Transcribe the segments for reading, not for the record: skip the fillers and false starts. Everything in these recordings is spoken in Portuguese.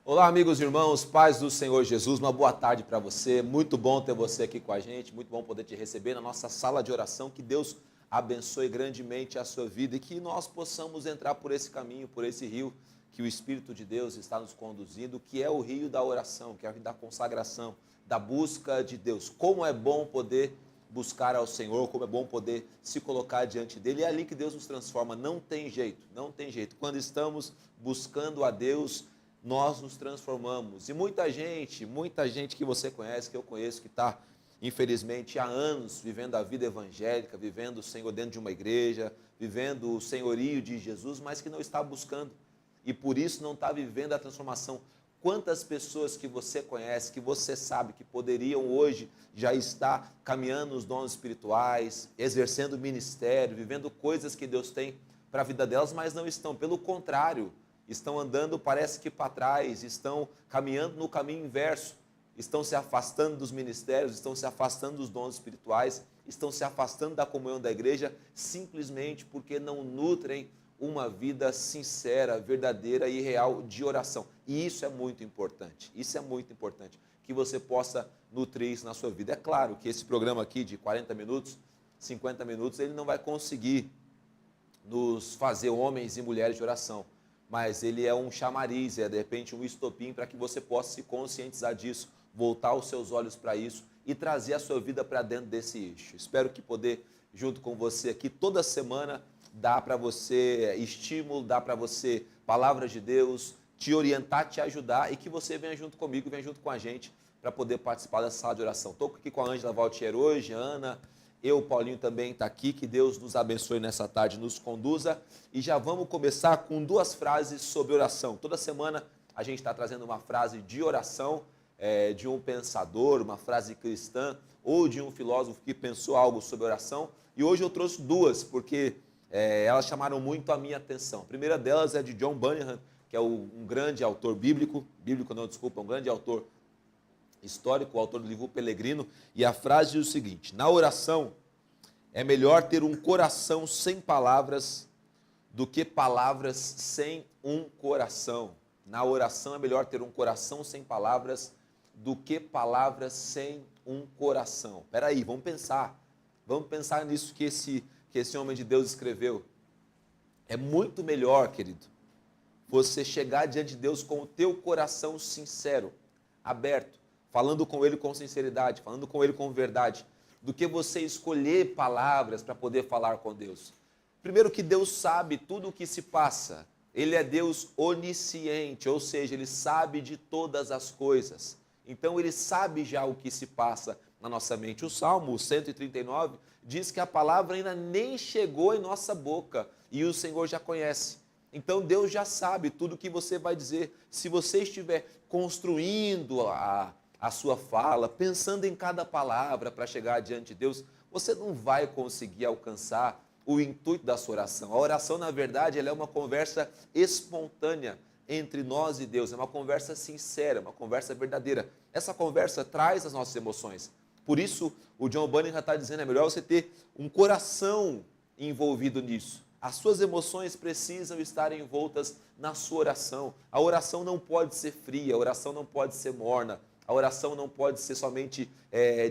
Olá, amigos e irmãos, paz do Senhor Jesus, uma boa tarde para você. Muito bom ter você aqui com a gente, muito bom poder te receber na nossa sala de oração. Que Deus abençoe grandemente a sua vida e que nós possamos entrar por esse caminho, por esse rio que o Espírito de Deus está nos conduzindo, que é o rio da oração, que é o rio da consagração, da busca de Deus. Como é bom poder buscar ao Senhor, como é bom poder se colocar diante dele. É ali que Deus nos transforma, não tem jeito, não tem jeito. Quando estamos buscando a Deus, nós nos transformamos. E muita gente que você conhece, que eu conheço, que está, infelizmente, há anos vivendo a vida evangélica, vivendo o Senhor dentro de uma igreja, vivendo o senhorio de Jesus, mas que não está buscando. E por isso não está vivendo a transformação. Quantas pessoas que você conhece, que você sabe que poderiam hoje já estar caminhando nos dons espirituais, exercendo ministério, vivendo coisas que Deus tem para a vida delas, mas não estão. Pelo contrário, estão andando, parece que para trás, estão caminhando no caminho inverso, estão se afastando dos ministérios, estão se afastando dos dons espirituais, estão se afastando da comunhão da igreja, simplesmente porque não nutrem uma vida sincera, verdadeira e real de oração. E isso é muito importante, que você possa nutrir isso na sua vida. É claro que esse programa aqui de 40 minutos, 50 minutos, ele não vai conseguir nos fazer homens e mulheres de oração, mas ele é um chamariz, é de repente um estopim para que você possa se conscientizar disso, voltar os seus olhos para isso e trazer a sua vida para dentro desse eixo. Espero que poder, junto com você aqui, toda semana, dá para você estímulo, dá para você palavras de Deus, te orientar, te ajudar e que você venha junto comigo, venha junto com a gente para poder participar dessa sala de oração. Estou aqui com a Ângela Valtier hoje, a Ana, eu, Paulinho também está aqui, que Deus nos abençoe nessa tarde, nos conduza. E já vamos começar com duas frases sobre oração. Toda semana a gente está trazendo uma frase de oração, de um pensador, uma frase cristã, ou de um filósofo que pensou algo sobre oração. E hoje eu trouxe duas, porque elas chamaram muito a minha atenção. A primeira delas é de John Bunyan, que é um grande autor um grande autor histórico, o autor do livro Pelegrino, e a frase diz o seguinte: na oração é melhor ter um coração sem palavras do que palavras sem um coração. Na oração é melhor ter um coração sem palavras do que palavras sem um coração. Espera aí, vamos pensar nisso que esse homem de Deus escreveu. É muito melhor, querido, você chegar diante de Deus com o teu coração sincero, aberto, falando com Ele com sinceridade, falando com Ele com verdade, do que você escolher palavras para poder falar com Deus. Primeiro que Deus sabe tudo o que se passa. Ele é Deus onisciente, ou seja, Ele sabe de todas as coisas. Então Ele sabe já o que se passa na nossa mente. O Salmo 139 diz que a palavra ainda nem chegou em nossa boca e o Senhor já conhece. Então Deus já sabe tudo o que você vai dizer. Se você estiver construindo a sua fala, pensando em cada palavra para chegar diante de Deus, você não vai conseguir alcançar o intuito da sua oração. A oração, na verdade, ela é uma conversa espontânea entre nós e Deus, é uma conversa sincera, uma conversa verdadeira. Essa conversa traz as nossas emoções. Por isso, o John Bunyan já está dizendo, é melhor você ter um coração envolvido nisso. As suas emoções precisam estar envoltas na sua oração. A oração não pode ser fria, a oração não pode ser morna, a oração não pode ser somente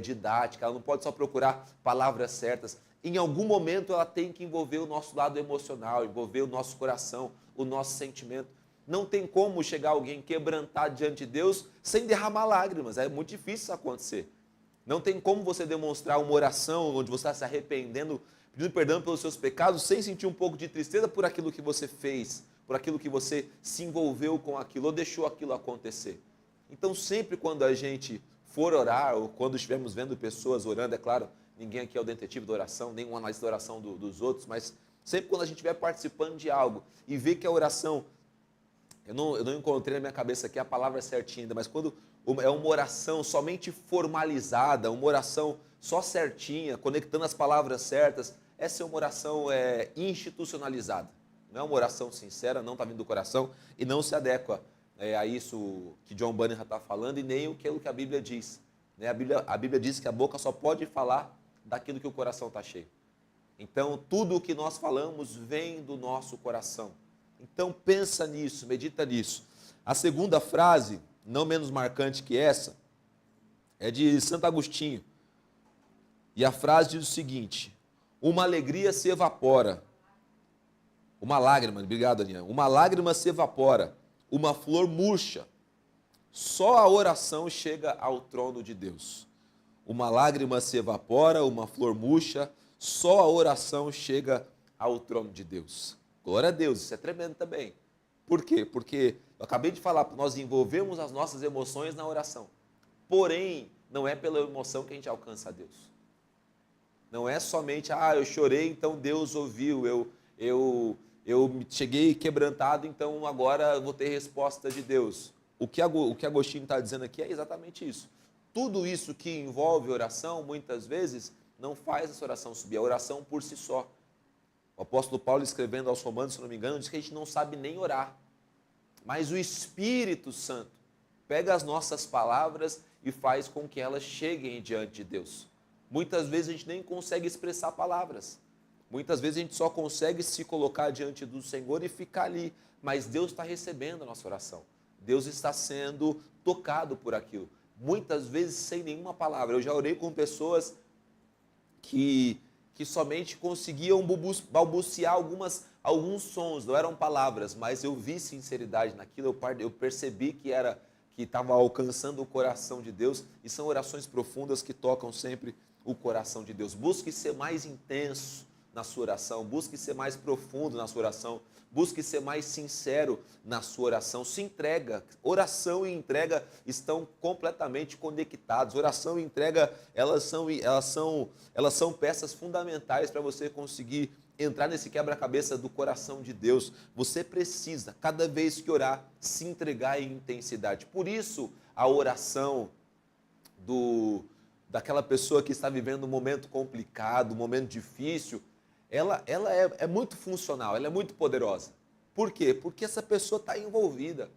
didática, ela não pode só procurar palavras certas. Em algum momento ela tem que envolver o nosso lado emocional, envolver o nosso coração, o nosso sentimento. Não tem como chegar alguém quebrantado diante de Deus sem derramar lágrimas, é muito difícil isso acontecer. Não tem como você demonstrar uma oração onde você está se arrependendo, pedindo perdão pelos seus pecados, sem sentir um pouco de tristeza por aquilo que você fez, por aquilo que você se envolveu com aquilo ou deixou aquilo acontecer. Então, sempre quando a gente for orar, ou quando estivermos vendo pessoas orando, é claro, ninguém aqui é o detetive da oração, nem um analista da oração dos outros, mas sempre quando a gente estiver participando de algo e ver que a oração, eu não encontrei na minha cabeça aqui a palavra certinha ainda, mas quando é uma oração somente formalizada, uma oração só certinha, conectando as palavras certas, essa é uma oração institucionalizada. Não é uma oração sincera, não está vindo do coração e não se adequa a isso que John Bunyan está falando e nem aquilo que a Bíblia diz. A Bíblia diz que a boca só pode falar daquilo que o coração está cheio. Então, tudo o que nós falamos vem do nosso coração. Então, pensa nisso, medita nisso. A segunda frase, não menos marcante que essa, é de Santo Agostinho. E a frase diz o seguinte: uma alegria se evapora. Uma lágrima, obrigado, Aninha. Uma lágrima se evapora, uma flor murcha. Só a oração chega ao trono de Deus. Uma lágrima se evapora, uma flor murcha, só a oração chega ao trono de Deus. Glória a Deus, isso é tremendo também. Por quê? Porque eu acabei de falar, nós envolvemos as nossas emoções na oração. Porém, não é pela emoção que a gente alcança a Deus. Não é somente, eu chorei, então Deus ouviu, eu cheguei quebrantado, então agora vou ter resposta de Deus. O que Agostinho está dizendo aqui é exatamente isso. Tudo isso que envolve oração, muitas vezes, não faz essa oração subir, a oração por si só. O apóstolo Paulo, escrevendo aos Romanos, se não me engano, diz que a gente não sabe nem orar. Mas o Espírito Santo pega as nossas palavras e faz com que elas cheguem diante de Deus. Muitas vezes a gente nem consegue expressar palavras. Muitas vezes a gente só consegue se colocar diante do Senhor e ficar ali. Mas Deus está recebendo a nossa oração. Deus está sendo tocado por aquilo. Muitas vezes sem nenhuma palavra. Eu já orei com pessoas que somente conseguiam balbuciar alguns sons, não eram palavras, mas eu vi sinceridade naquilo, eu percebi que estava alcançando o coração de Deus, e são orações profundas que tocam sempre o coração de Deus. Busque ser mais intenso na sua oração, busque ser mais profundo na sua oração, busque ser mais sincero na sua oração, se entrega. Oração e entrega estão completamente conectados. Oração e entrega, elas são peças fundamentais para você conseguir entrar nesse quebra-cabeça do coração de Deus. Você precisa, cada vez que orar, se entregar em intensidade. Por isso, a oração daquela pessoa que está vivendo um momento complicado, um momento difícil, ela é muito funcional, ela é muito poderosa. Por quê? Porque essa pessoa está envolvida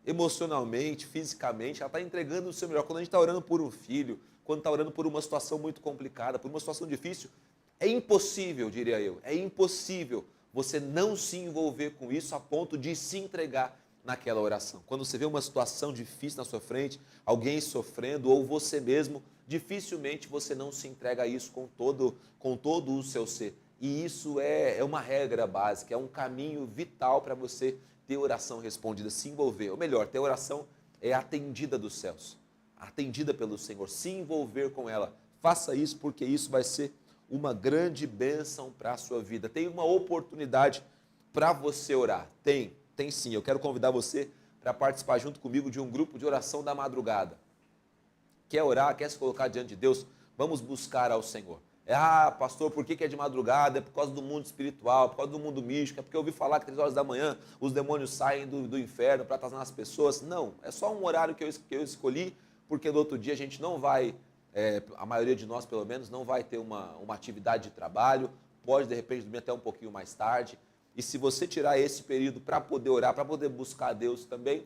emocionalmente, fisicamente, ela está entregando o seu melhor. Quando a gente está orando por um filho, quando está orando por uma situação muito complicada, por uma situação difícil, é impossível, diria eu, é impossível você não se envolver com isso a ponto de se entregar naquela oração. Quando você vê uma situação difícil na sua frente, alguém sofrendo ou você mesmo, dificilmente você não se entrega a isso com todo o seu ser. E isso é uma regra básica, é um caminho vital para você ter oração respondida, se envolver. Ou melhor, ter oração atendida dos céus, atendida pelo Senhor, se envolver com ela. Faça isso porque isso vai ser uma grande bênção para a sua vida. Tem uma oportunidade para você orar. Tem sim. Eu quero convidar você para participar junto comigo de um grupo de oração da madrugada. Quer orar, quer se colocar diante de Deus? Vamos buscar ao Senhor. Pastor, por que é de madrugada? É por causa do mundo espiritual, por causa do mundo místico, é porque eu ouvi falar que 3 horas da manhã os demônios saem do inferno para atazanar as pessoas. Não, é só um horário que eu escolhi, porque no outro dia a gente não vai a maioria de nós, pelo menos, não vai ter uma atividade de trabalho, pode, de repente, dormir até um pouquinho mais tarde. E se você tirar esse período para poder orar, para poder buscar a Deus também,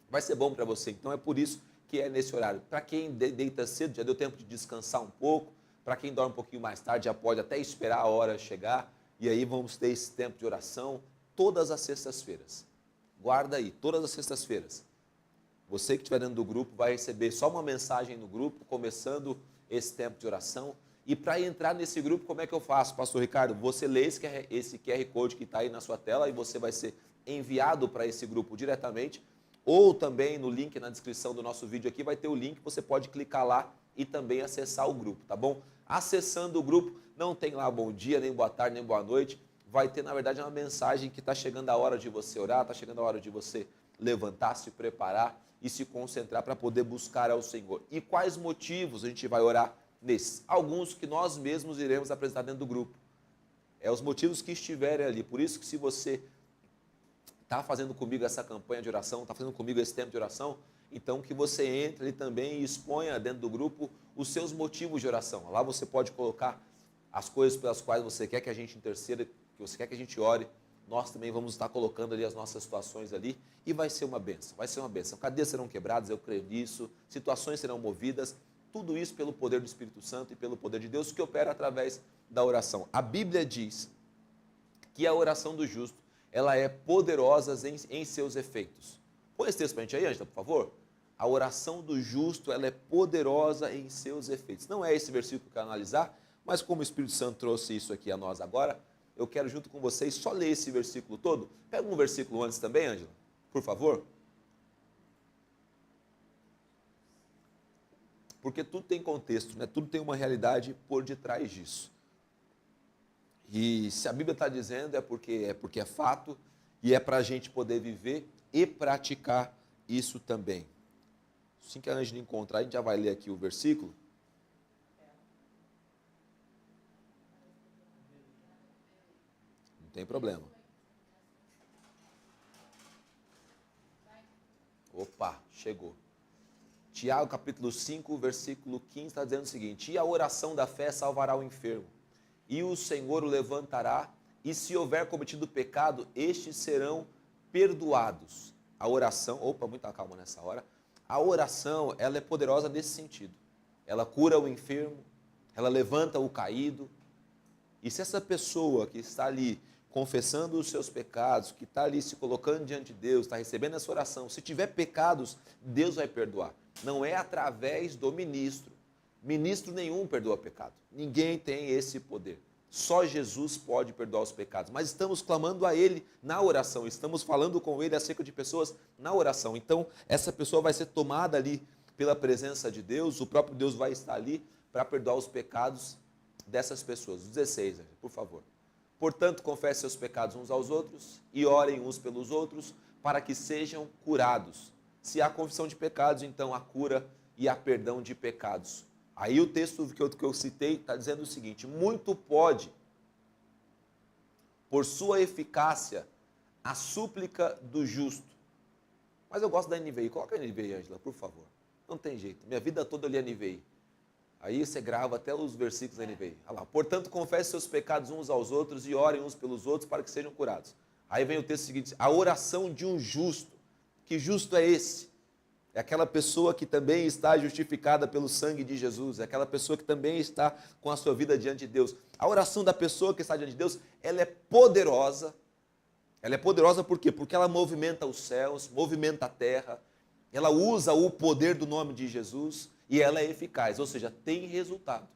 vai ser bom para você. Então, é por isso que é nesse horário. Para quem deita cedo, já deu tempo de descansar um pouco. Para quem dorme um pouquinho mais tarde, já pode até esperar a hora chegar. E aí vamos ter esse tempo de oração todas as sextas-feiras. Guarda aí, todas as sextas-feiras. Você que estiver dentro do grupo vai receber só uma mensagem no grupo, começando esse tempo de oração. E para entrar nesse grupo, como é que eu faço, pastor Ricardo? Você lê esse QR Code que está aí na sua tela e você vai ser enviado para esse grupo diretamente. Ou também no link na descrição do nosso vídeo aqui vai ter o link, você pode clicar lá e também acessar o grupo, tá bom? Acessando o grupo, não tem lá bom dia, nem boa tarde, nem boa noite. Vai ter, na verdade, uma mensagem que está chegando a hora de você orar, está chegando a hora de você levantar, se preparar e se concentrar para poder buscar ao Senhor. E quais motivos a gente vai orar nesses? Alguns que nós mesmos iremos apresentar dentro do grupo. É os motivos que estiverem ali. Por isso que se você está fazendo comigo essa campanha de oração, está fazendo comigo esse tempo de oração, então que você entre ali também e exponha dentro do grupo os seus motivos de oração. Lá você pode colocar as coisas pelas quais você quer que a gente interceda, que você quer que a gente ore. Nós também vamos estar colocando ali as nossas situações ali e vai ser uma bênção, vai ser uma bênção. Cadeias serão quebradas, eu creio nisso, situações serão movidas, tudo isso pelo poder do Espírito Santo e pelo poder de Deus que opera através da oração. A Bíblia diz que a oração do justo, ela é poderosa em seus efeitos. Põe esse texto para a gente aí, Ângela, por favor. A oração do justo, ela é poderosa em seus efeitos. Não é esse versículo que eu quero analisar, mas como o Espírito Santo trouxe isso aqui a nós agora, eu quero junto com vocês só ler esse versículo todo. Pega um versículo antes também, Ângela, por favor. Porque tudo tem contexto, né? Tudo tem uma realidade por detrás disso. E se a Bíblia está dizendo é porque é fato e é para a gente poder viver e praticar isso também. Assim que a Ângela encontrar, a gente já vai ler aqui o versículo. Não tem problema. Opa, chegou. Tiago capítulo 5, versículo 15 está dizendo o seguinte: e a oração da fé salvará o enfermo, e o Senhor o levantará, e se houver cometido pecado, estes serão perdoados. A oração, opa, muita calma nessa hora. A oração, ela é poderosa nesse sentido. Ela cura o enfermo, ela levanta o caído. E se essa pessoa que está ali confessando os seus pecados, que está ali se colocando diante de Deus, está recebendo essa oração, se tiver pecados, Deus vai perdoar. Não é através do ministro. Ministro nenhum perdoa pecado. Ninguém tem esse poder. Só Jesus pode perdoar os pecados. Mas estamos clamando a Ele na oração. Estamos falando com Ele acerca de pessoas na oração. Então, essa pessoa vai ser tomada ali pela presença de Deus. O próprio Deus vai estar ali para perdoar os pecados dessas pessoas. 16, por favor. Portanto, confesse seus pecados uns aos outros e orem uns pelos outros para que sejam curados. Se há confissão de pecados, então há cura e há perdão de pecados. Aí o texto que eu citei está dizendo o seguinte: muito pode, por sua eficácia, a súplica do justo. Mas eu gosto da NVI. Coloca a NVI, Ângela, por favor. Não tem jeito. Minha vida toda eu li a NVI. Aí você grava até os versículos da NVI. Olha lá. Portanto, confesse seus pecados uns aos outros e orem uns pelos outros para que sejam curados. Aí vem o texto seguinte: a oração de um justo. Que justo é esse? É aquela pessoa que também está justificada pelo sangue de Jesus. É aquela pessoa que também está com a sua vida diante de Deus. A oração da pessoa que está diante de Deus, ela é poderosa. Ela é poderosa por quê? Porque ela movimenta os céus, movimenta a terra. Ela usa o poder do nome de Jesus e ela é eficaz, ou seja, tem resultado.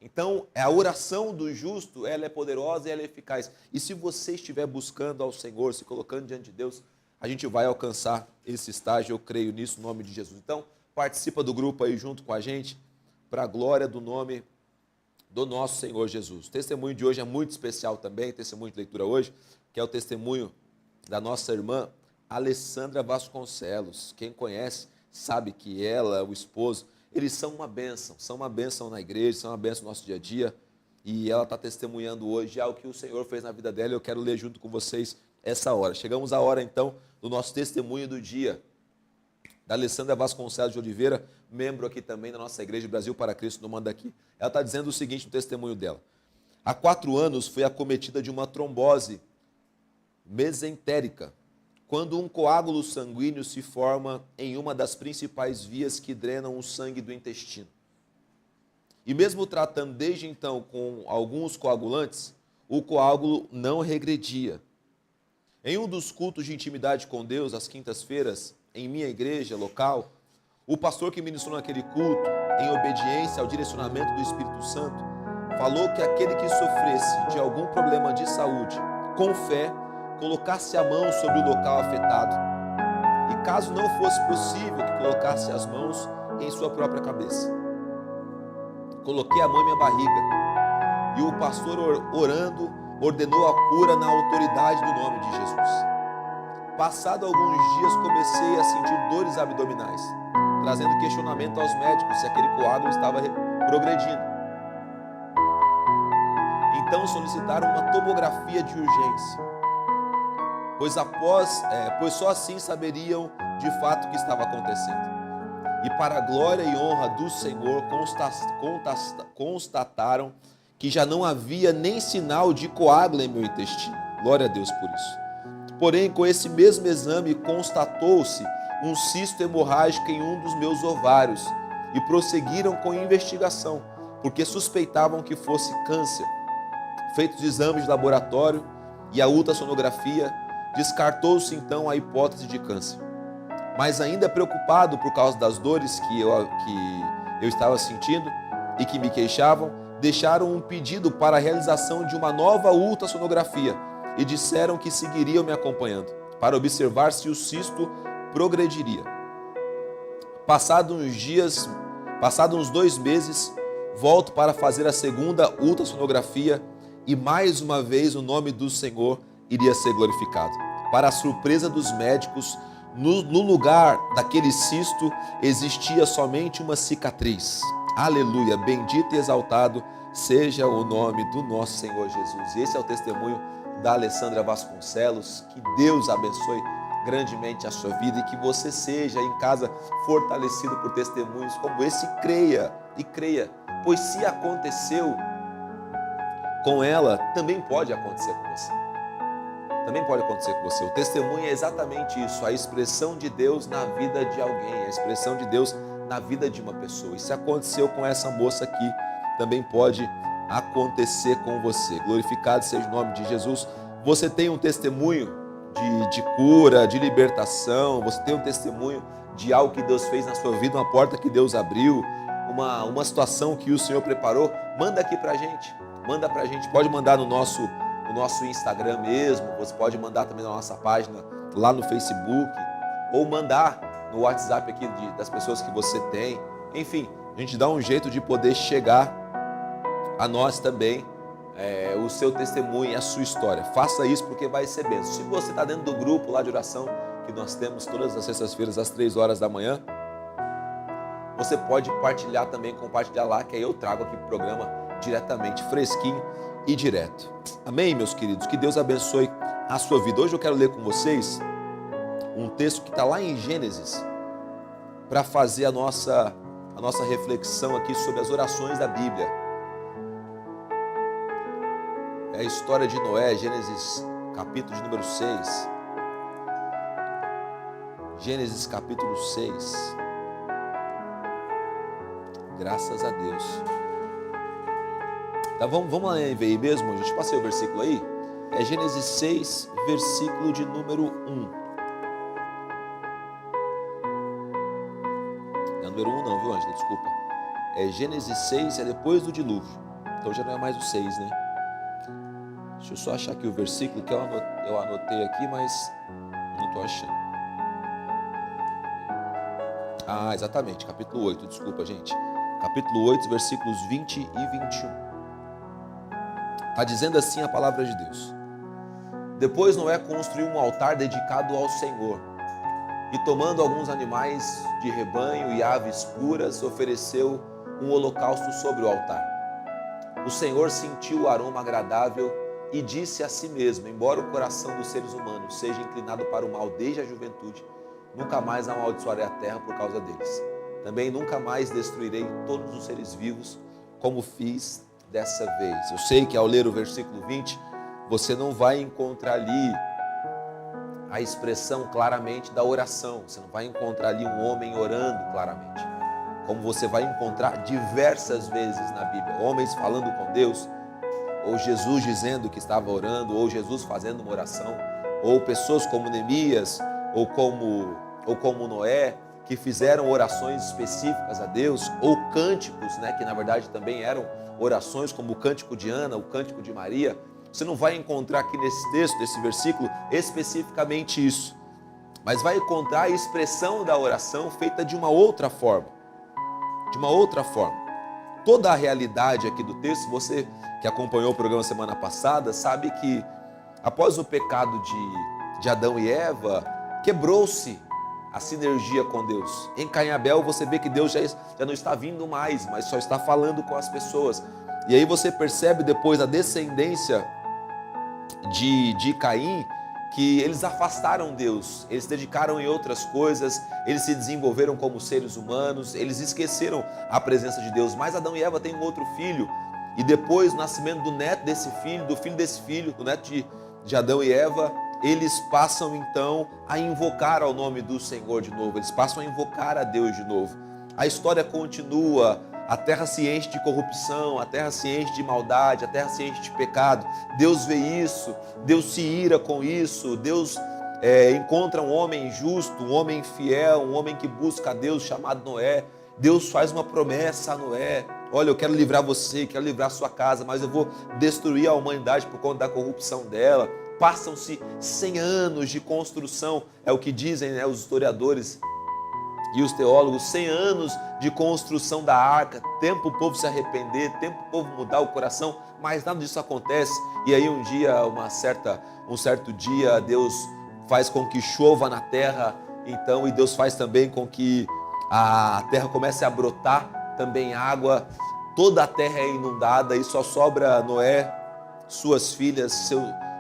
Então, a oração do justo, ela é poderosa e ela é eficaz. E se você estiver buscando ao Senhor, se colocando diante de Deus, a gente vai alcançar esse estágio, eu creio nisso, no nome de Jesus. Então, participa do grupo aí junto com a gente, para a glória do nome do nosso Senhor Jesus. O testemunho de hoje é muito especial também, testemunho de leitura hoje, que é o testemunho da nossa irmã Alessandra Vasconcelos. Quem conhece sabe que ela, o esposo, eles são uma bênção na igreja, são uma bênção no nosso dia a dia, e ela está testemunhando hoje algo que o Senhor fez na vida dela, e eu quero ler junto com vocês essa hora. Chegamos à hora, então, do nosso testemunho do dia. da Alessandra Vasconcelos de Oliveira, membro aqui também da nossa igreja Brasil para Cristo, no Manda Aqui. Ela está dizendo o seguinte no testemunho dela. Há 4 anos foi acometida de uma trombose mesentérica, quando um coágulo sanguíneo se forma em uma das principais vias que drenam o sangue do intestino. E mesmo tratando desde então com alguns coagulantes, o coágulo não regredia. Em um dos cultos de intimidade com Deus, às quintas-feiras, em minha igreja local, o pastor que ministrou naquele culto, em obediência ao direcionamento do Espírito Santo, falou que aquele que sofresse de algum problema de saúde, com fé, colocasse a mão sobre o local afetado. E caso não fosse possível que colocasse as mãos em sua própria cabeça. Coloquei a mão em minha barriga e o pastor, orando, ordenou a cura na autoridade do nome de Jesus. Passado alguns dias, comecei a sentir dores abdominais, trazendo questionamento aos médicos se aquele coágulo estava progredindo. Então solicitaram uma tomografia de urgência, pois só assim saberiam de fato o que estava acontecendo. E para a glória e honra do Senhor, constataram que já não havia nem sinal de coágulo em meu intestino. Glória a Deus por isso. Porém, com esse mesmo exame, constatou-se um cisto hemorrágico em um dos meus ovários e prosseguiram com a investigação, porque suspeitavam que fosse câncer. Feitos exames de laboratório e a ultrassonografia, descartou-se então a hipótese de câncer. Mas ainda preocupado por causa das dores que eu estava sentindo e que me queixavam, deixaram um pedido para a realização de uma nova ultrassonografia e disseram que seguiriam me acompanhando para observar se o cisto progrediria. Passados uns 2 meses, volto para fazer a segunda ultrassonografia e mais uma vez o nome do Senhor iria ser glorificado. Para a surpresa dos médicos, no lugar daquele cisto existia somente uma cicatriz. Aleluia, bendito e exaltado seja o nome do nosso Senhor Jesus. E esse é o testemunho da Alessandra Vasconcelos. Que Deus abençoe grandemente a sua vida e que você seja em casa fortalecido por testemunhos como esse. E creia, pois se aconteceu com ela, também pode acontecer com você. Também pode acontecer com você. O testemunho é exatamente isso, a expressão de Deus na vida de alguém, a expressão de Deus na vida de uma pessoa. E se aconteceu com essa moça aqui, também pode acontecer com você. Glorificado seja o nome de Jesus. Você tem um testemunho de cura, de libertação, você tem um testemunho de algo que Deus fez na sua vida, uma porta que Deus abriu, uma situação que o Senhor preparou, manda aqui pra gente. Manda pra gente, pode mandar no nosso Instagram mesmo, você pode mandar também na nossa página lá no Facebook, ou mandar no WhatsApp aqui das pessoas que você tem. Enfim, a gente dá um jeito de poder chegar a nós também, o seu testemunho e a sua história. Faça isso porque vai ser bênção. Se você está dentro do grupo lá de oração, que nós temos todas as sextas-feiras às 3 horas da manhã, você pode compartilhar lá, que aí eu trago aqui para o programa diretamente, fresquinho e direto. Amém, meus queridos? Que Deus abençoe a sua vida. Hoje eu quero ler com vocês um texto que está lá em Gênesis, para fazer a nossa reflexão aqui sobre as orações da Bíblia. É a história de Noé, Gênesis capítulo de número 6. Gênesis capítulo 6. Graças a Deus. Tá, vamos lá na NVI mesmo? A gente passei o versículo aí. É Gênesis 6, versículo de número 1. Não é número 1 não, viu, Ângela? Desculpa. É Gênesis 6, é depois do dilúvio. Então já não é mais o 6, né? Deixa eu só achar aqui o versículo que eu anotei aqui, mas não estou achando. Ah, exatamente, capítulo 8, desculpa, gente. Capítulo 8, versículos 20 e 21. Está dizendo assim a palavra de Deus. Depois Noé construiu um altar dedicado ao Senhor. E tomando alguns animais de rebanho e aves puras, ofereceu um holocausto sobre o altar. O Senhor sentiu o aroma agradável e disse a si mesmo, embora o coração dos seres humanos seja inclinado para o mal desde a juventude, nunca mais amaldiçoarei a terra por causa deles. Também nunca mais destruirei todos os seres vivos como fiz dessa vez. Eu sei que ao ler o versículo 20, você não vai encontrar ali a expressão claramente da oração. Você não vai encontrar ali um homem orando claramente, como você vai encontrar diversas vezes na Bíblia. Homens falando com Deus, ou Jesus dizendo que estava orando, ou Jesus fazendo uma oração, ou pessoas como Neemias, ou como Noé, que fizeram orações específicas a Deus, ou cânticos, que na verdade também eram orações, como o cântico de Ana, o cântico de Maria. Você não vai encontrar aqui nesse texto, nesse versículo, especificamente isso, mas vai encontrar a expressão da oração feita de uma outra forma. De uma outra forma. Toda a realidade aqui do texto, você que acompanhou o programa semana passada, sabe que após o pecado de Adão e Eva, quebrou-se a sinergia com Deus. Em Caim e Abel você vê que Deus já não está vindo mais, mas só está falando com as pessoas. E aí você percebe depois a descendência de Caim, que eles afastaram Deus, eles se dedicaram em outras coisas, eles se desenvolveram como seres humanos, eles esqueceram a presença de Deus. Mas Adão e Eva têm um outro filho, e depois o nascimento do neto desse filho, do filho desse filho, do neto de Adão e Eva, eles passam então a invocar ao nome do Senhor de novo, eles passam a invocar a Deus de novo. A história continua, a terra se enche de corrupção, a terra se enche de maldade, a terra se enche de pecado. Deus vê isso, Deus se ira com isso, Deus encontra um homem justo, um homem fiel, um homem que busca a Deus, chamado Noé. Deus faz uma promessa a Noé: olha, eu quero livrar você, quero livrar a sua casa, mas eu vou destruir a humanidade por conta da corrupção dela. Passam-se 100 anos de construção, é o que dizem os historiadores e os teólogos, 100 anos de construção da arca, tempo o povo se arrepender, tempo o povo mudar o coração, mas nada disso acontece. E aí um dia, um certo dia, Deus faz com que chova na terra, então, e Deus faz também com que a terra comece a brotar também água, toda a terra é inundada e só sobra Noé, suas filhas,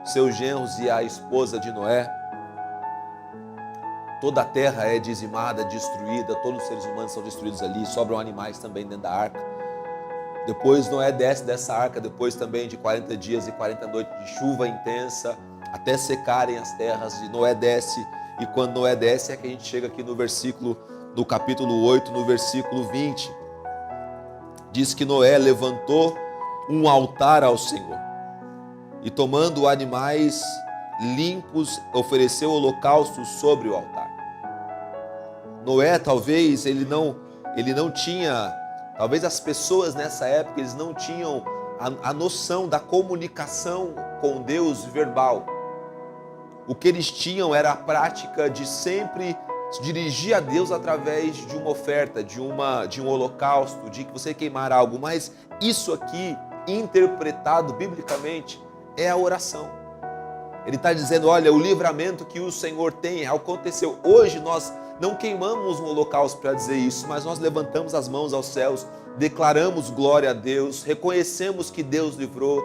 seus genros e a esposa de Noé. Toda a terra é dizimada, destruída, todos os seres humanos são destruídos ali, sobram animais também dentro da arca. Depois Noé desce dessa arca, depois também de 40 dias e 40 noites de chuva intensa, até secarem as terras, e Noé desce, e quando Noé desce é que a gente chega aqui no capítulo 8, no versículo 20. Diz que Noé levantou um altar ao Senhor, e tomando animais limpos, ofereceu holocaustos sobre o altar. Noé, talvez, ele não tinha, talvez as pessoas nessa época, eles não tinham a noção da comunicação com Deus verbal. O que eles tinham era a prática de sempre se dirigir a Deus através de uma oferta, de um holocausto, de que você queimar algo. Mas isso aqui, interpretado biblicamente, é a oração. Ele está dizendo: olha, o livramento que o Senhor tem aconteceu. Hoje nós não queimamos um holocausto para dizer isso, mas nós levantamos as mãos aos céus, declaramos glória a Deus, reconhecemos que Deus livrou.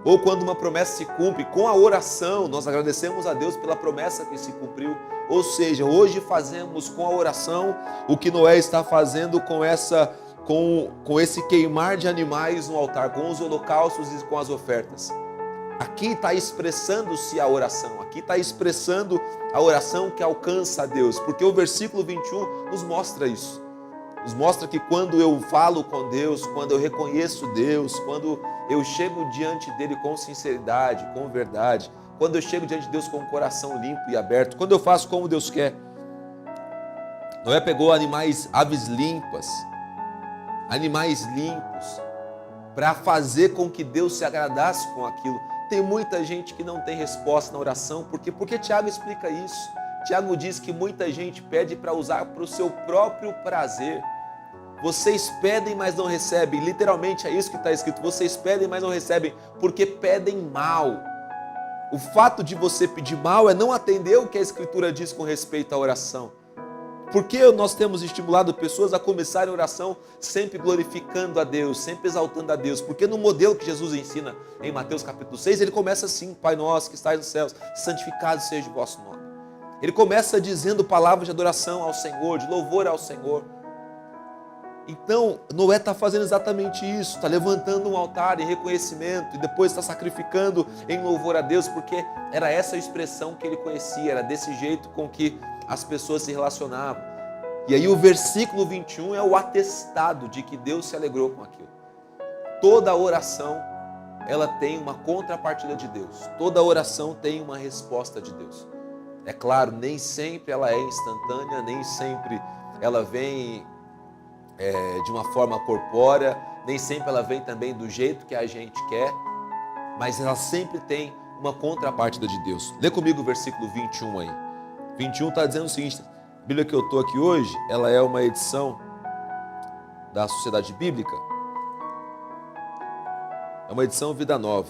Ou quando uma promessa se cumpre, com a oração, nós agradecemos a Deus pela promessa que se cumpriu. Ou seja, hoje fazemos com a oração o que Noé está fazendo com esse queimar de animais no altar, com os holocaustos e com as ofertas. Aqui está expressando-se a oração, aqui está expressando a oração que alcança a Deus, porque o versículo 21 nos mostra isso, nos mostra que quando eu falo com Deus, quando eu reconheço Deus, quando eu chego diante dele com sinceridade, com verdade, quando eu chego diante de Deus com o coração limpo e aberto, quando eu faço como Deus quer. Noé pegou aves limpas, animais limpos, para fazer com que Deus se agradasse com aquilo. Tem muita gente que não tem resposta na oração, porque Tiago explica isso. Tiago diz que muita gente pede para usar para o seu próprio prazer. Vocês pedem, mas não recebem. Literalmente é isso que está escrito. Vocês pedem, mas não recebem, porque pedem mal. O fato de você pedir mal é não atender o que a Escritura diz com respeito à oração. Por que nós temos estimulado pessoas a começarem a oração sempre glorificando a Deus, sempre exaltando a Deus? Porque no modelo que Jesus ensina em Mateus capítulo 6, ele começa assim: Pai nosso que estais nos céus, santificado seja o vosso nome. Ele começa dizendo palavras de adoração ao Senhor, de louvor ao Senhor. Então, Noé está fazendo exatamente isso, está levantando um altar em reconhecimento e depois está sacrificando em louvor a Deus, porque era essa a expressão que ele conhecia, era desse jeito com que as pessoas se relacionavam. E aí o versículo 21 é o atestado de que Deus se alegrou com aquilo. Toda oração, ela tem uma contrapartida de Deus. Toda oração tem uma resposta de Deus. É claro, nem sempre ela é instantânea, nem sempre ela vem de uma forma corpórea, nem sempre ela vem também do jeito que a gente quer, mas ela sempre tem uma contrapartida de Deus. Lê comigo o versículo 21 aí. 21 está dizendo o seguinte: a Bíblia que eu estou aqui hoje, ela é uma edição da Sociedade Bíblica, é uma edição Vida Nova,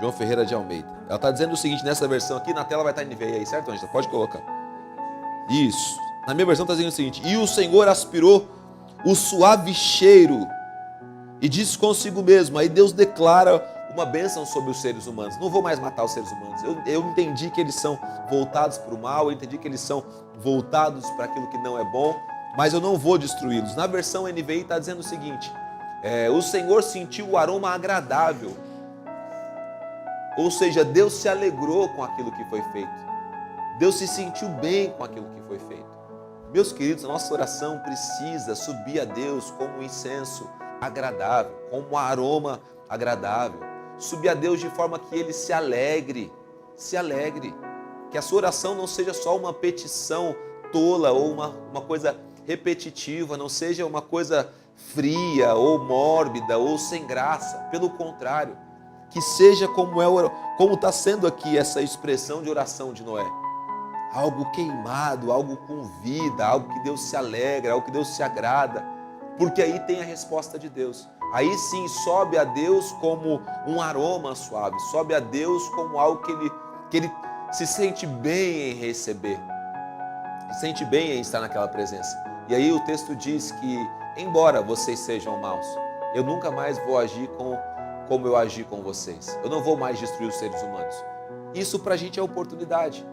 João Ferreira de Almeida. Ela está dizendo o seguinte, nessa versão aqui, na tela vai estar NVI aí, certo, Ângela? Pode colocar. Isso. Na minha versão está dizendo o seguinte: e o Senhor aspirou o suave cheiro e disse consigo mesmo. Aí Deus declara uma bênção sobre os seres humanos. Não vou mais matar os seres humanos. Eu entendi que eles são voltados para o mal, eu entendi que eles são voltados para aquilo que não é bom, mas eu não vou destruí-los. Na versão NVI está dizendo o seguinte: o Senhor sentiu o aroma agradável. Ou seja, Deus se alegrou com aquilo que foi feito. Deus se sentiu bem com aquilo que foi feito. Meus queridos, a nossa oração precisa subir a Deus como um incenso agradável, como um aroma agradável. Subir a Deus de forma que Ele se alegre. Se alegre. Que a sua oração não seja só uma petição tola ou uma coisa repetitiva, não seja uma coisa fria ou mórbida ou sem graça. Pelo contrário, que seja como está sendo aqui essa expressão de oração de Noé. Algo queimado, algo com vida, algo que Deus se alegra, algo que Deus se agrada, porque aí tem a resposta de Deus. Aí sim sobe a Deus como um aroma suave, sobe a Deus como algo que ele se sente bem em receber, se sente bem em estar naquela presença. E aí o texto diz que, embora vocês sejam maus, eu nunca mais vou agir como eu agi com vocês. Eu não vou mais destruir os seres humanos. Isso para a gente é oportunidade.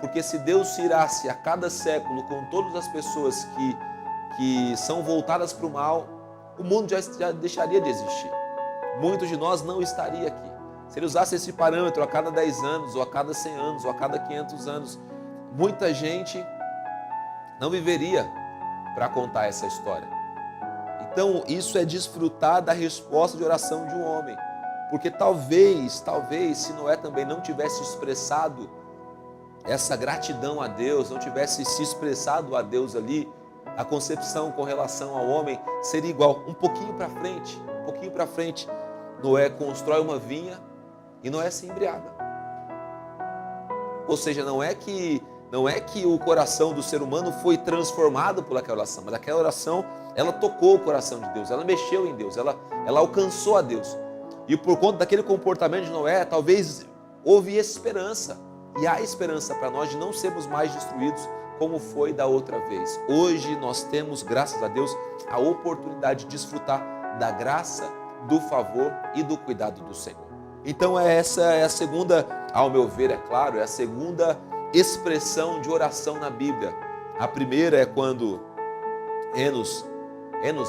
Porque se Deus irasse a cada século com todas as pessoas que são voltadas para o mal, o mundo já deixaria de existir. Muitos de nós não estaria aqui. Se ele usasse esse parâmetro a cada 10 anos, ou a cada 100 anos, ou a cada 500 anos, muita gente não viveria para contar essa história. Então, isso é desfrutar da resposta de oração de um homem. Porque talvez, se Noé também não tivesse expressado essa gratidão a Deus, não tivesse se expressado a Deus ali, a concepção com relação ao homem seria igual. Um pouquinho para frente, Noé constrói uma vinha e Noé se embriaga. Ou seja, não é que o coração do ser humano foi transformado por aquela oração, mas aquela oração, ela tocou o coração de Deus, ela mexeu em Deus, ela alcançou a Deus. E por conta daquele comportamento de Noé, talvez houve esperança. E há esperança para nós de não sermos mais destruídos como foi da outra vez. Hoje nós temos, graças a Deus, a oportunidade de desfrutar da graça, do favor e do cuidado do Senhor. Então essa é a segunda, ao meu ver, é claro, é a segunda expressão de oração na Bíblia. A primeira é quando Enos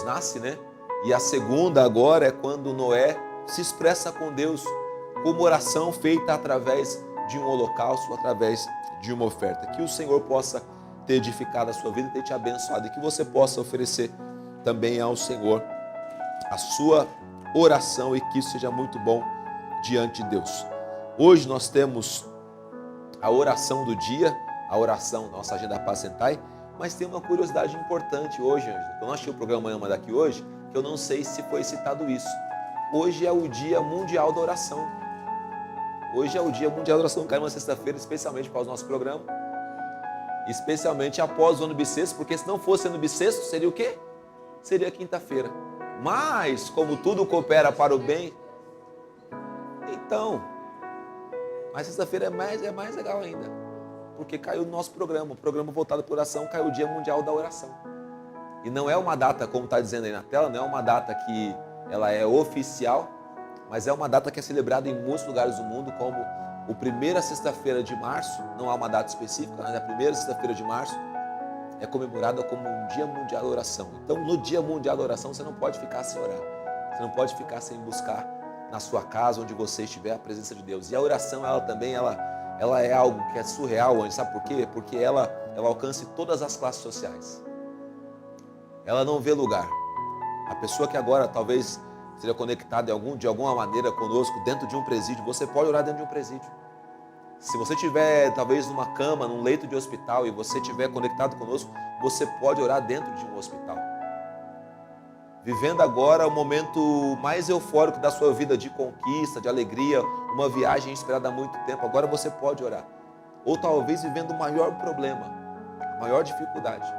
nasce, né? E a segunda agora é quando Noé se expressa com Deus como oração feita através de um holocausto, através de uma oferta. Que o Senhor possa ter edificado a sua vida, ter te abençoado, e que você possa oferecer também ao Senhor a sua oração, e que isso seja muito bom diante de Deus. Hoje nós temos a oração do dia, a oração, nossa agenda Pacentai, mas tem uma curiosidade importante hoje, Ângela. Eu não achei o programa Amanhã daqui hoje, que eu não sei se foi citado isso. Hoje é o Dia Mundial da Oração. Hoje é o Dia Mundial da Oração, cai uma sexta-feira, especialmente para o nosso programa, especialmente após o ano bissexto, porque se não fosse ano bissexto, seria o quê? Seria quinta-feira. Mas, como tudo coopera para o bem, então, a sexta-feira é mais legal ainda, porque caiu no nosso programa, o programa voltado para oração, caiu o Dia Mundial da Oração. E não é uma data, como está dizendo aí na tela, não é uma data que ela é oficial, mas é uma data que é celebrada em muitos lugares do mundo como O primeira sexta-feira de março, não há uma data específica, mas a primeira sexta-feira de março é comemorada como um Dia Mundial da Oração. Então, no Dia Mundial da Oração, você não pode ficar sem orar. Você não pode ficar sem buscar na sua casa, onde você estiver, a presença de Deus. E a oração, ela também, ela é algo que é surreal, sabe por quê? Porque ela alcança todas as classes sociais. Ela não vê lugar. A pessoa que agora talvez seja conectada de alguma maneira conosco dentro de um presídio, você pode orar dentro de um presídio. Se você estiver talvez numa cama, num leito de hospital e você estiver conectado conosco, você pode orar dentro de um hospital. Vivendo agora o momento mais eufórico da sua vida, de conquista, de alegria, uma viagem esperada há muito tempo, agora você pode orar. Ou talvez vivendo o maior problema, a maior dificuldade,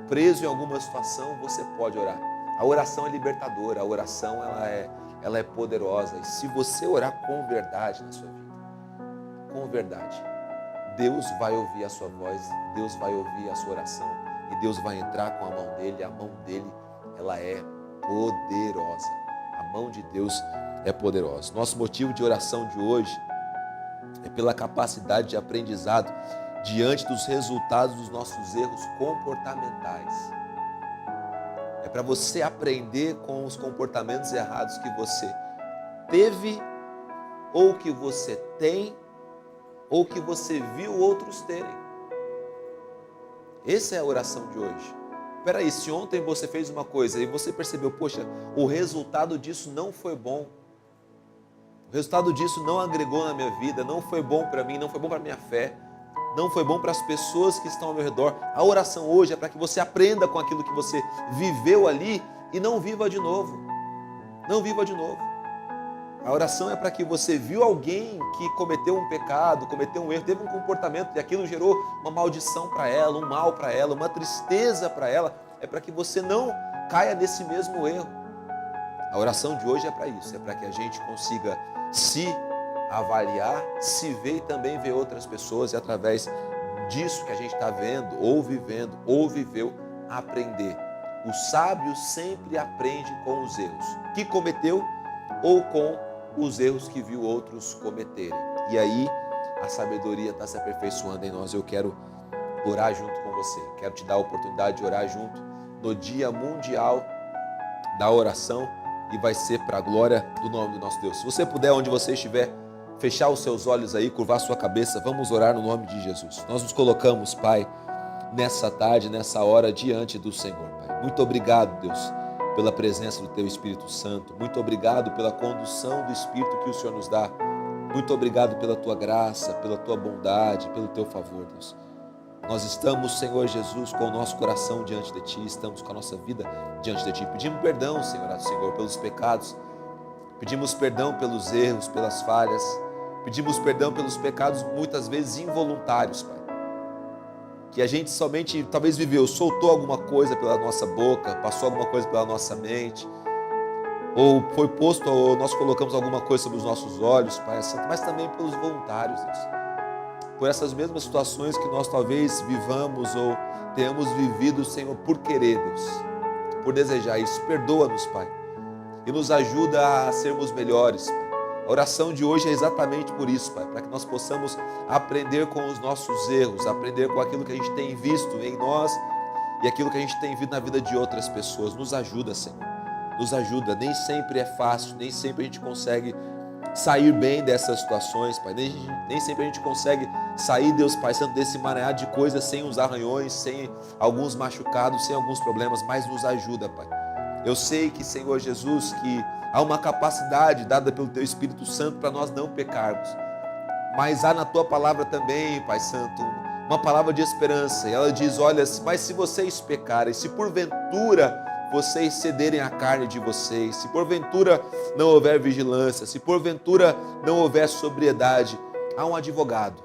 preso em alguma situação, você pode orar. A oração é libertadora, a oração ela é poderosa. E se você orar com verdade na sua vida, com verdade, Deus vai ouvir a sua voz, Deus vai ouvir a sua oração e Deus vai entrar com a mão dele, ela é poderosa. A mão de Deus é poderosa. Nosso motivo de oração de hoje é pela capacidade de aprendizado diante dos resultados dos nossos erros comportamentais. É para você aprender com os comportamentos errados que você teve, ou que você tem, ou que você viu outros terem. Essa é a oração de hoje. Espera aí, se ontem você fez uma coisa e você percebeu, poxa, o resultado disso não foi bom. O resultado disso não agregou na minha vida, não foi bom para mim, não foi bom para a minha fé, não foi bom para as pessoas que estão ao meu redor. A oração hoje é para que você aprenda com aquilo que você viveu ali e não viva de novo. Não viva de novo. A oração é para que você viu alguém que cometeu um pecado, cometeu um erro, teve um comportamento e aquilo gerou uma maldição para ela, um mal para ela, uma tristeza para ela. É para que você não caia nesse mesmo erro. A oração de hoje é para isso, é para que a gente consiga se avaliar, se ver e também ver outras pessoas e através disso que a gente está vendo, ou vivendo, ou viveu, aprender. O sábio sempre aprende com os erros que cometeu ou com os erros que viu outros cometerem. E aí a sabedoria está se aperfeiçoando em nós. Eu quero orar junto com você, quero te dar a oportunidade de orar junto no Dia Mundial da Oração e vai ser para a glória do nome do nosso Deus. Se você puder, onde você estiver, fechar os seus olhos aí, curvar a sua cabeça, vamos orar no nome de Jesus. Nós nos colocamos, Pai, nessa tarde, nessa hora, diante do Senhor, Pai. Muito obrigado, Deus, pela presença do Teu Espírito Santo. Muito obrigado pela condução do Espírito que o Senhor nos dá. Muito obrigado pela Tua graça, pela Tua bondade, pelo Teu favor, Deus. Nós estamos, Senhor Jesus, com o nosso coração diante de Ti, estamos com a nossa vida diante de Ti. Pedimos perdão, Senhor, pelos pecados. Pedimos perdão pelos erros, pelas falhas. Pedimos perdão pelos pecados muitas vezes involuntários, Pai. Que a gente somente, talvez viveu, soltou alguma coisa pela nossa boca, passou alguma coisa pela nossa mente, ou foi posto, ou nós colocamos alguma coisa sobre os nossos olhos, Pai Santo, mas também pelos voluntários, Deus. Por essas mesmas situações que nós talvez vivamos ou tenhamos vivido, Senhor, por querer, Deus, por desejar isso. Perdoa-nos, Pai, e nos ajuda a sermos melhores, Pai. A oração de hoje é exatamente por isso, Pai, para que nós possamos aprender com os nossos erros, aprender com aquilo que a gente tem visto em nós e aquilo que a gente tem visto na vida de outras pessoas. Nos ajuda, Senhor, nos ajuda. Nem sempre é fácil, nem sempre a gente consegue sair bem dessas situações, Pai. Nem sempre a gente consegue sair, Deus Pai Santo, desse emaranhado de coisas sem os arranhões, sem alguns machucados, sem alguns problemas, mas nos ajuda, Pai. Eu sei que, Senhor Jesus, que há uma capacidade dada pelo Teu Espírito Santo para nós não pecarmos. Mas há na Tua palavra também, Pai Santo, uma palavra de esperança. E ela diz, olha, mas se vocês pecarem, se porventura vocês cederem à carne de vocês, se porventura não houver vigilância, se porventura não houver sobriedade, há um advogado.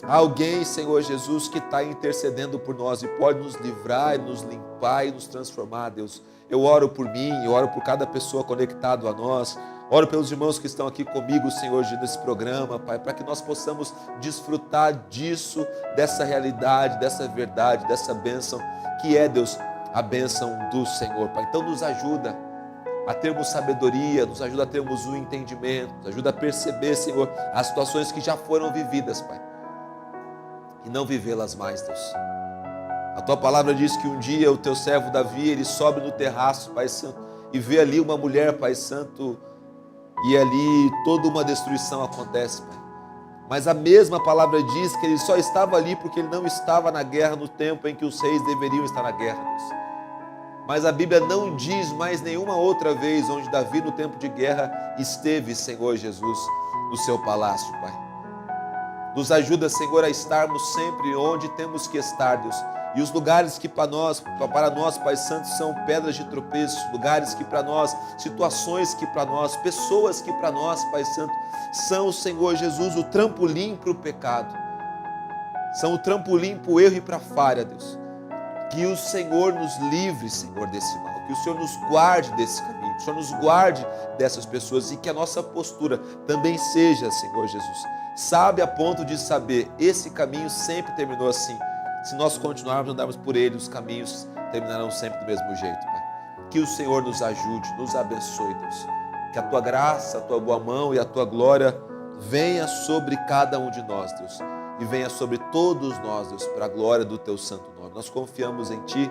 Há alguém, Senhor Jesus, que está intercedendo por nós e pode nos livrar, nos limpar e nos transformar, Deus. Eu oro por mim, eu oro por cada pessoa conectada a nós, oro pelos irmãos que estão aqui comigo, Senhor, nesse programa, Pai, para que nós possamos desfrutar disso, dessa realidade, dessa verdade, dessa bênção, que é, Deus, a bênção do Senhor, Pai. Então nos ajuda a termos sabedoria, nos ajuda a termos um entendimento, nos ajuda a perceber, Senhor, as situações que já foram vividas, Pai, e não vivê-las mais, Deus. A Tua palavra diz que um dia o Teu servo Davi, ele sobe no terraço, Pai Santo, e vê ali uma mulher, Pai Santo, e ali toda uma destruição acontece, Pai. Mas a mesma palavra diz que ele só estava ali porque ele não estava na guerra no tempo em que os reis deveriam estar na guerra, Deus. Mas a Bíblia não diz mais nenhuma outra vez onde Davi, no tempo de guerra, esteve, Senhor Jesus, no seu palácio, Pai. Nos ajuda, Senhor, a estarmos sempre onde temos que estar, Deus. E os lugares que para nós, Pai Santo, são pedras de tropeço, lugares que para nós, situações que para nós, pessoas que para nós, Pai Santo, são, Senhor Jesus, o trampolim para o pecado. São o trampolim para o erro e para a falha, Deus. Que o Senhor nos livre, Senhor, desse mal. Que o Senhor nos guarde desse caminho. Que o Senhor nos guarde dessas pessoas. E que a nossa postura também seja, Senhor Jesus, sabe a ponto de saber, esse caminho sempre terminou assim. Se nós continuarmos a andarmos por ele, os caminhos terminarão sempre do mesmo jeito, Pai. Que o Senhor nos ajude, nos abençoe, Deus. Que a Tua graça, a Tua boa mão e a Tua glória venha sobre cada um de nós, Deus. E venha sobre todos nós, Deus, para a glória do Teu santo nome. Nós confiamos em Ti,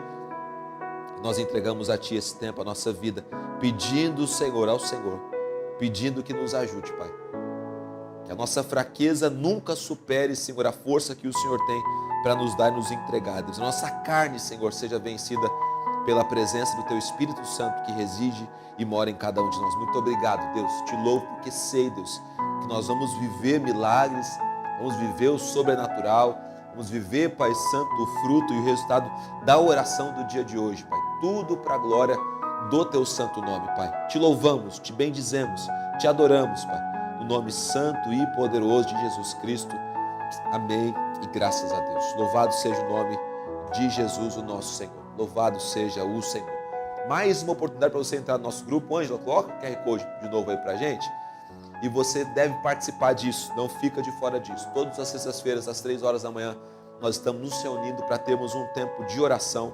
nós entregamos a Ti esse tempo, a nossa vida, pedindo, Senhor, ao Senhor, pedindo que nos ajude, Pai. Que a nossa fraqueza nunca supere, Senhor, a força que o Senhor tem para nos dar e nos entregar, Deus. A nossa carne, Senhor, seja vencida pela presença do Teu Espírito Santo que reside e mora em cada um de nós. Muito obrigado, Deus. Te louvo porque sei, Deus, que nós vamos viver milagres, vamos viver o sobrenatural, vamos viver, Pai Santo, o fruto e o resultado da oração do dia de hoje, Pai. Tudo para a glória do Teu santo nome, Pai. Te louvamos, te bendizemos, te adoramos, Pai. No nome santo e poderoso de Jesus Cristo. Amém e graças a Deus. Louvado seja o nome de Jesus, o nosso Senhor. Louvado seja o Senhor. Mais uma oportunidade para você entrar no nosso grupo. Ângela, coloca o QR Code de novo aí para a gente. E você deve participar disso, não fica de fora disso. Todas as sextas-feiras, às 3 horas da manhã, nós estamos nos reunindo para termos um tempo de oração,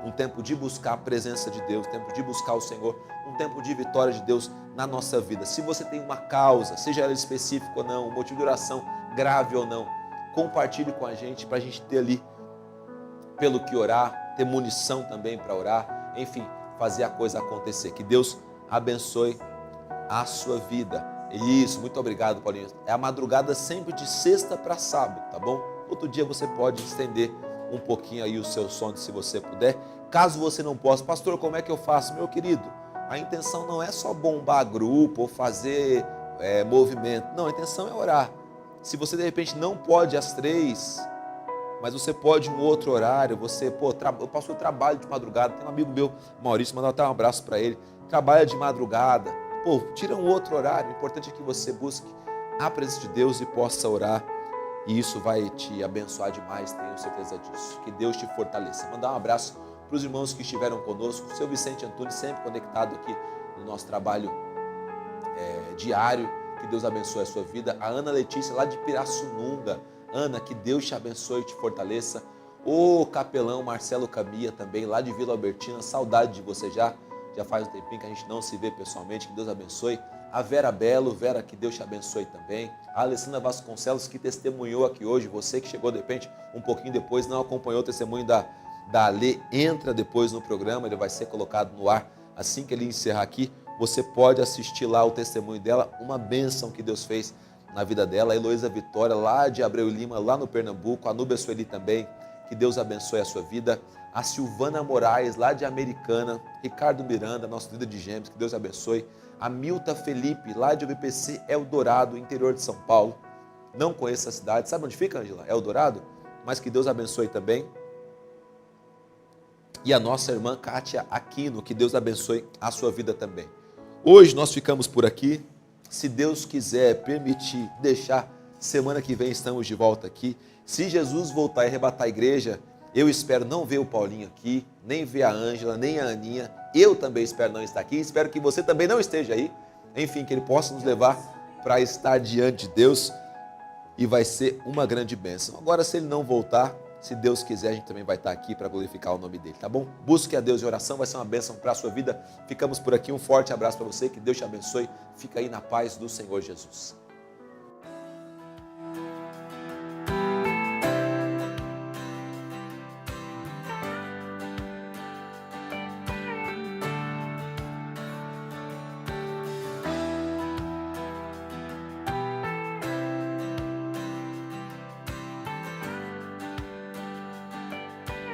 um tempo de buscar a presença de Deus, um tempo de buscar o Senhor, um tempo de vitória de Deus na nossa vida. Se você tem uma causa, seja ela específica ou não, um motivo de oração grave ou não, compartilhe com a gente para a gente ter ali pelo que orar, ter munição também para orar, enfim, fazer a coisa acontecer. Que Deus abençoe a sua vida. Isso, muito obrigado, Paulinho. É a madrugada sempre de sexta para sábado, tá bom? Outro dia você pode estender um pouquinho aí o seu sono, se você puder. Caso você não possa, pastor, como é que eu faço? Meu querido, a intenção não é só bombar grupo ou fazer movimento. Não, a intenção é orar. Se você de repente não pode às 3, mas você pode em um outro horário, eu passo o trabalho de madrugada, tem um amigo meu, Maurício, mandar até um abraço para ele, trabalha de madrugada, tira um outro horário, o importante é que você busque a presença de Deus e possa orar, e isso vai te abençoar demais, tenho certeza disso. Que Deus te fortaleça. Mandar um abraço para os irmãos que estiveram conosco, o seu Vicente Antunes, sempre conectado aqui no nosso trabalho diário. Que Deus abençoe a sua vida. A Ana Letícia, lá de Pirassununga. Ana, que Deus te abençoe e te fortaleça. O capelão Marcelo Camia também, lá de Vila Albertina. Saudade de você já faz um tempinho que a gente não se vê pessoalmente. Que Deus abençoe. A Vera Belo, Vera, que Deus te abençoe também. A Alessandra Vasconcelos, que testemunhou aqui hoje. Você que chegou de repente um pouquinho depois, não acompanhou o testemunho da Alê, entra depois no programa, ele vai ser colocado no ar assim que ele encerrar aqui. Você pode assistir lá o testemunho dela, uma bênção que Deus fez na vida dela. A Heloísa Vitória, lá de Abreu Lima, lá no Pernambuco. A Núbia Sueli também, que Deus abençoe a sua vida. A Silvana Moraes, lá de Americana. Ricardo Miranda, nosso líder de gêmeos, que Deus abençoe. A Milta Felipe, lá de OBPC Eldorado, interior de São Paulo. Não conheço a cidade. Sabe onde fica, Ângela? Eldorado? Mas que Deus abençoe também. E a nossa irmã Kátia Aquino, que Deus abençoe a sua vida também. Hoje nós ficamos por aqui. Se Deus quiser permitir, deixar, semana que vem estamos de volta aqui. Se Jesus voltar e arrebatar a igreja, eu espero não ver o Paulinho aqui, nem ver a Ângela, nem a Aninha. Eu também espero não estar aqui. Espero que você também não esteja aí. Enfim, que Ele possa nos levar para estar diante de Deus. E vai ser uma grande bênção. Agora, se Ele não voltar, se Deus quiser, a gente também vai estar aqui para glorificar o nome dele, tá bom? Busque a Deus em oração, vai ser uma bênção para a sua vida. Ficamos por aqui, um forte abraço para você, que Deus te abençoe. Fica aí na paz do Senhor Jesus.